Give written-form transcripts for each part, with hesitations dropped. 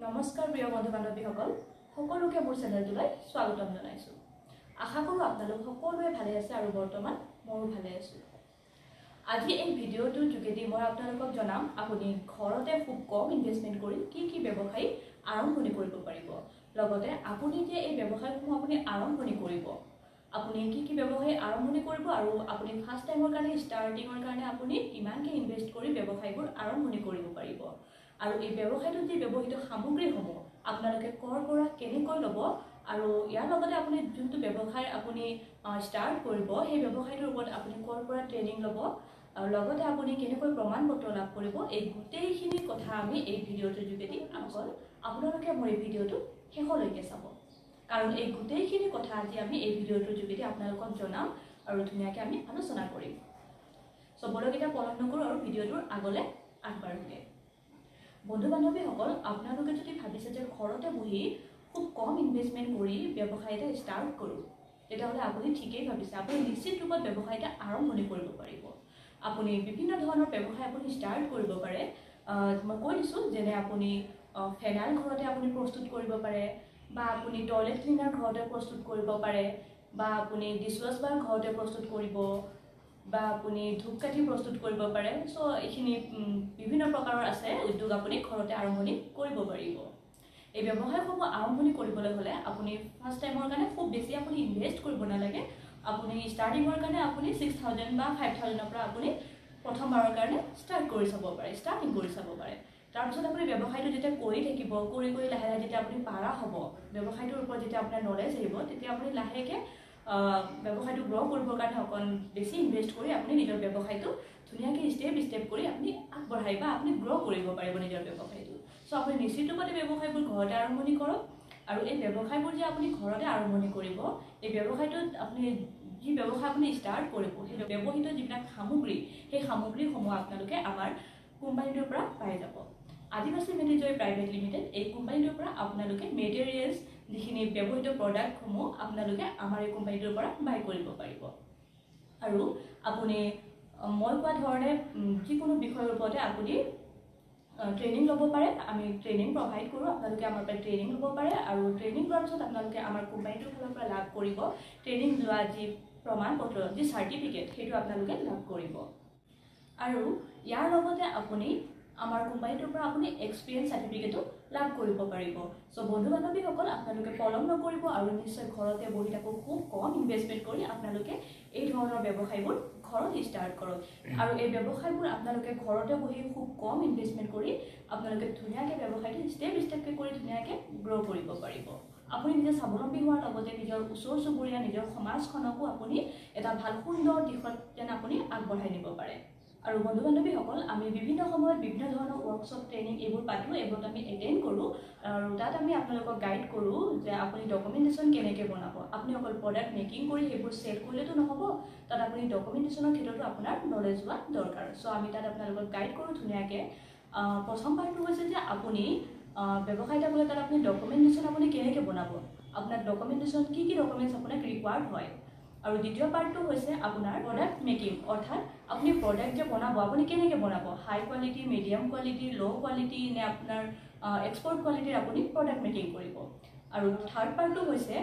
নমস্কাৰ প্ৰিয় বন্ধু বান্ধৱীসকল, সকলোকে মোৰ চেনেলটোলৈ স্বাগতম জনাইছোঁ। আশা কৰোঁ আপোনালোক সকলোৱে ভালে আছে আৰু বৰ্তমান ময়ো ভালে আছোঁ। আজি এই ভিডিঅ'টোৰ যোগেদি মই আপোনালোকক জনাম আপুনি ঘৰতে খুব কম ইনভেষ্টমেণ্ট কৰি কি ব্যৱসায় আৰম্ভণি কৰিব পাৰিব। লগতে আপুনি যে এই ব্যৱসায়সমূহ আপুনি আৰম্ভণি কৰিব, আপুনি কি ব্যৱসায় আৰম্ভণি কৰিব আৰু আপুনি ফাৰ্ষ্ট টাইমৰ কাৰণে ষ্টাৰ্টিঙৰ কাৰণে আপুনি কিমানকৈ ইনভেষ্ট কৰি ব্যৱসায়বোৰ আৰম্ভণি কৰিব পাৰিব। আৰু এই ব্যৱসায়টোত যি ব্যৱহৃত সামগ্ৰীসমূহ আপোনালোকে কৰ পৰা কেনেকৈ ল'ব আৰু ইয়াৰ লগতে আপুনি যোনটো ব্যৱসায় আপুনি ষ্টাৰ্ট কৰিব সেই ব্যৱসায়টোৰ ওপৰত আপুনি কৰ পৰা ট্ৰেইনিং ল'ব আৰু লগতে আপুনি কেনেকৈ প্ৰমাণ পত্ৰ লাভ কৰিব, এই গোটেইখিনি কথা আমি এই ভিডিঅ'টোৰ যোগেদি আপোনালোকে মোৰ এই ভিডিঅ'টো শেষলৈকে চাব। কাৰণ এই গোটেইখিনি কথা আজি আমি এই ভিডিঅ'টোৰ যোগেদি আপোনালোকক জনাম আৰু ধুনীয়াকৈ আমি আলোচনা কৰিম। চবলৈকে পলম নকৰোঁ আৰু ভিডিঅ'টোৰ আগলৈ আগবাঢ়োঁগৈ। বন্ধু বান্ধৱীসকল, আপোনালোকে যদি ভাবিছে যে ঘৰতে বহি খুব কম ইনভেষ্টমেণ্ট কৰি ব্যৱসায় এটা ষ্টাৰ্ট কৰোঁ, তেতিয়াহ'লে আপুনি ঠিকেই ভাবিছে। আপুনি নিশ্চিত ৰূপত ব্যৱসায় এটা আৰম্ভণি কৰিব পাৰিব। আপুনি বিভিন্ন ধৰণৰ ব্যৱসায় আপুনি ষ্টাৰ্ট কৰিব পাৰে। মই কৈ দিছোঁ, যেনে আপুনি ফেনাইল ঘৰতে আপুনি প্ৰস্তুত কৰিব পাৰে, বা আপুনি টয়লেট ক্লিনাৰ ঘৰতে প্ৰস্তুত কৰিব পাৰে, বা আপুনি ডিছৱাছ বাৰ ঘৰতে প্ৰস্তুত কৰিব, বা আপুনি ধূপকাঠি প্ৰস্তুত কৰিব পাৰে। চ' এইখিনি বিভিন্ন প্ৰকাৰৰ আছে উদ্যোগ আপুনি ঘৰতে আৰম্ভণি কৰিব পাৰিব। এই ব্যৱসায়সমূহ আৰম্ভণি কৰিবলৈ হ'লে আপুনি ফাৰ্ষ্ট টাইমৰ কাৰণে খুব বেছি আপুনি ইনভেষ্ট কৰিব নালাগে। আপুনি ষ্টাৰ্টিঙৰ কাৰণে আপুনি 6,000 বা 5,000ৰ পৰা আপুনি প্ৰথমবাৰৰ কাৰণে ষ্টাৰ্টিং কৰি চাব পাৰে। তাৰপিছত আপুনি ব্যৱসায়টো যেতিয়া কৰি থাকিব, কৰি লাহে লাহে যেতিয়া আপুনি পাৰা হ'ব, ব্যৱসায়টোৰ ওপৰত যেতিয়া আপোনাৰ নলেজ আহিব, তেতিয়া আপুনি লাহেকৈ ব্যৱসায়টো গ্ৰ' কৰিবৰ কাৰণে অকণ বেছি ইনভেষ্ট কৰি আপুনি নিজৰ ব্যৱসায়টো ধুনীয়াকৈ ষ্টেপ কৰি আপুনি আগবঢ়াই বা আপুনি গ্ৰ' কৰিব পাৰিব নিজৰ ব্যৱসায়টো। চ' আপুনি নিশ্চিত ৰূপতে ব্যৱসায়বোৰ ঘৰতে আৰম্ভণি কৰক। আৰু এই ব্যৱসায়বোৰ যে আপুনি ঘৰতে আৰম্ভণি কৰিব, এই ব্যৱসায়টোত আপুনি যি ব্যৱসায় আপুনি ষ্টাৰ্ট কৰিব, সেই ব্যৱহৃত যিবিলাক সামগ্ৰী, সেই সামগ্ৰীসমূহ আপোনালোকে আমাৰ কোম্পানীটোৰ পৰা পাই যাব। আদিবাসী মেডিজয় প্ৰাইভেট লিমিটেড, এই কোম্পানীটোৰ পৰা আপোনালোকে মেটেৰিয়েলছ যিখিনি ব্যৱহৃত প্ৰডাক্টসমূহ আপোনালোকে আমাৰ এই কোম্পানীটোৰ পৰা বাই কৰিব পাৰিব। আৰু আপুনি মই কোৱা ধৰণে যিকোনো বিষয়ৰ ওপৰতে আপুনি ট্ৰেইনিং ল'ব পাৰে। আমি ট্ৰেইনিং প্ৰভাইড কৰোঁ, আপোনালোকে আমাৰ পৰা ট্ৰেইনিং ল'ব পাৰে। আৰু ট্ৰেইনিং লোৱাৰ পিছত আপোনালোকে আমাৰ কোম্পানীটোৰ ফালৰ পৰা লাভ কৰিব ট্ৰেইনিং লোৱা যি প্ৰমাণ পত্ৰ, যি চাৰ্টিফিকেট, সেইটো আপোনালোকে লাভ কৰিব। আৰু ইয়াৰ লগতে আপুনি আমাৰ কোম্পানীটোৰ পৰা আপুনি এক্সপিৰিয়েঞ্চ চাৰ্টিফিকেটো লাভ কৰিব পাৰিব। চ' বন্ধু বান্ধৱীসকল, আপোনালোকে পলম নকৰিব আৰু নিশ্চয় ঘৰতে বহি থাকক, খুব কম ইনভেষ্টমেণ্ট কৰি আপোনালোকে এই ধৰণৰ ব্যৱসায়বোৰ ঘৰত ষ্টাৰ্ট কৰক। আৰু এই ব্যৱসায়বোৰ আপোনালোকে ঘৰতে বহি খুব কম ইনভেষ্টমেণ্ট কৰি আপোনালোকে ধুনীয়াকৈ ব্যৱসায়টো ষ্টেপকৈ কৰি ধুনীয়াকৈ গ্ৰ' কৰিব পাৰিব। আপুনি নিজে স্বাৱলম্বী হোৱাৰ লগতে নিজৰ ওচৰ চুবুৰীয়া, নিজৰ সমাজখনকো আপুনি এটা ভাল সুন্দৰ দিশত যেন আপুনি আগবঢ়াই নিব পাৰে। আৰু বন্ধু বান্ধৱীসকল, আমি বিভিন্ন সময়ত বিভিন্ন ধৰণৰ ৱৰ্কশ্বপ, ট্ৰেইনিং এইবোৰ পাতোঁ, এইবোৰত আমি এটেণ্ড কৰোঁ। আৰু তাত আমি আপোনালোকক গাইড কৰোঁ যে আপুনি ডকুমেণ্টেশ্যন কেনেকৈ বনাব। আপুনি অকল প্ৰডাক্ট মেকিং কৰি সেইবোৰ চেল কৰিলেতো নহ'ব, তাত আপুনি ডকুমেণ্টেশ্যনৰ ক্ষেত্ৰতো আপোনাৰ নলেজ হোৱা দৰকাৰ। চ' আমি তাত আপোনালোকক গাইড কৰোঁ ধুনীয়াকৈ। প্ৰথম পাৰ্টটো হৈছে যে আপুনি ব্যৱসায় এটা কৰিলে তাত আপুনি ডকুমেণ্টেশ্যন আপুনি কেনেকৈ বনাব, আপোনাৰ ডকুমেণ্টেশ্যন কি ডকুমেণ্টছ আপোনাক ৰিকুৱাৰ্ড হয়। আৰু দ্বিতীয় পাৰ্টটো হৈছে আপোনাৰ প্ৰডাক্ট মেকিং, অৰ্থাৎ আপুনি প্ৰডাক্ট যে বনাব, আপুনি কেনেকৈ বনাব, হাই কোৱালিটি, মিডিয়াম কোৱালিটি, ল' কোৱালিটি, নে আপোনাৰ এক্সপৰ্ট কোৱালিটিৰ আপুনি প্ৰডাক্ট মেকিং কৰিব। আৰু থাৰ্ড পাৰ্টটো হৈছে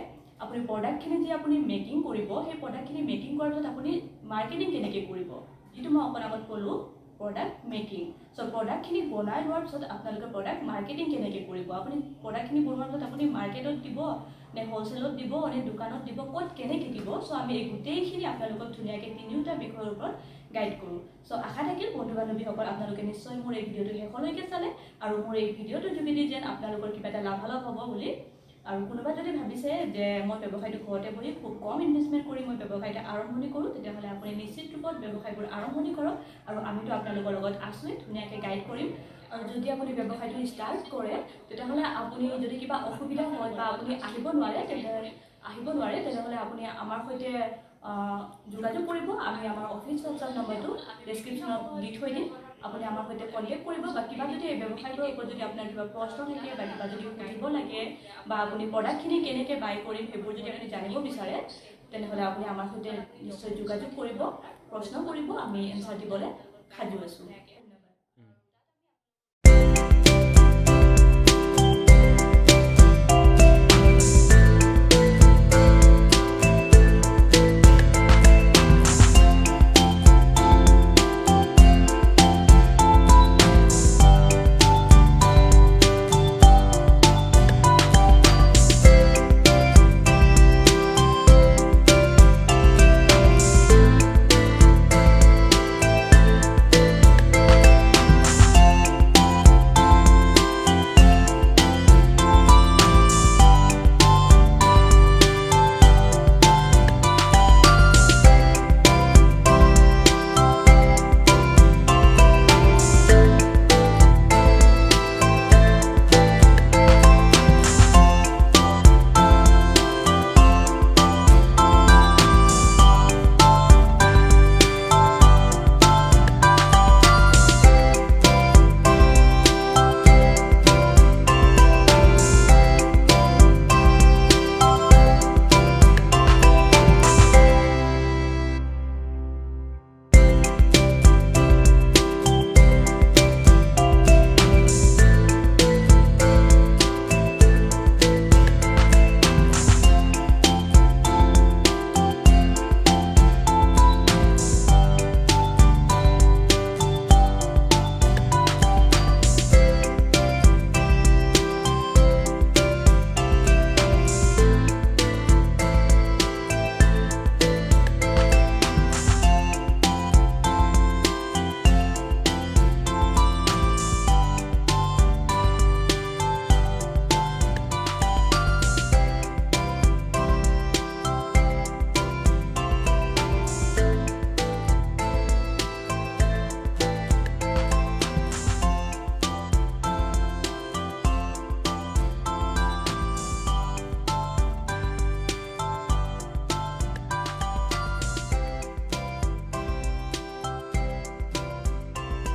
আপুনি প্ৰডাক্টখিনি যে আপুনি মেকিং কৰিব, সেই প্ৰডাক্টখিনি মেকিং কৰাৰ পিছত আপুনি মাৰ্কেটিং কেনেকৈ কৰিব, যিটো মই অকণ আগত ক'লোঁ প্ৰডাক্ট মেকিং। চ' প্ৰডাক্টখিনি বনাই লোৱাৰ পিছত আপোনালোকে প্ৰডাক্ট মাৰ্কেটিং কেনেকৈ কৰিব, আপুনি প্ৰডাক্টখিনি বনোৱাৰ পিছত আপুনি মাৰ্কেটত দিব নে হ'লচেলত দিব নে দোকানত দিব, ক'ত কেনেকৈ দিব। চ' আমি এই গোটেইখিনি আপোনালোকক ধুনীয়াকৈ তিনিওটা বিষয়ৰ ওপৰত গাইড কৰোঁ। চ' আশা থাকিল বন্ধু বান্ধৱীসকল, আপোনালোকে নিশ্চয় মোৰ এই ভিডিঅ'টো শেষলৈকে চালে আৰু মোৰ এই ভিডিঅ'টোৰ যোগেদি যেন আপোনালোকৰ কিবা এটা লাভালাভ হ'ব বুলি। আৰু কোনোবা যদি ভাবিছে যে মই ব্যৱসায়টো ঘৰতে বহি খুব কম ইনভেষ্টমেণ্ট কৰি মই ব্যৱসায় এটা আৰম্ভণি কৰোঁ, তেতিয়াহ'লে আপুনি নিশ্চিত ৰূপত ব্যৱসায়বোৰ আৰম্ভণি কৰক। আৰু আমিতো আপোনালোকৰ লগত আছোঁৱেই, ধুনীয়াকৈ গাইড কৰিম। আৰু যদি আপুনি ব্যৱসায়টো ষ্টাৰ্ট কৰে, তেতিয়াহ'লে আপুনি যদি কিবা অসুবিধা হয় বা আপুনি আহিব নোৱাৰে, তেতিয়াহ'লে আপুনি আমাৰ সৈতে যোগাযোগ কৰিব। আমি আমাৰ অফিচ হোৱাটছআপ নম্বৰটো ডেছক্ৰিপশ্যনত দি থৈ দিম, আপুনি আমাৰ সৈতে কণ্টেক্ট কৰিব। বা কিবা যদি এই ব্যৱসায়টোৰ ওপৰত যদি আপোনাৰ কিবা প্ৰশ্ন থাকে বা কিবা যদি সুধিব লাগে, বা আপুনি প্ৰডাক্টখিনি কেনেকৈ বাই কৰিম সেইবোৰ যদি আপুনি জানিব বিচাৰে, তেনেহ'লে আপুনি আমাৰ সৈতে নিশ্চয় যোগাযোগ কৰিব, প্ৰশ্ন কৰিব, আমি এনচাৰ দিবলৈ সাজু আছোঁ।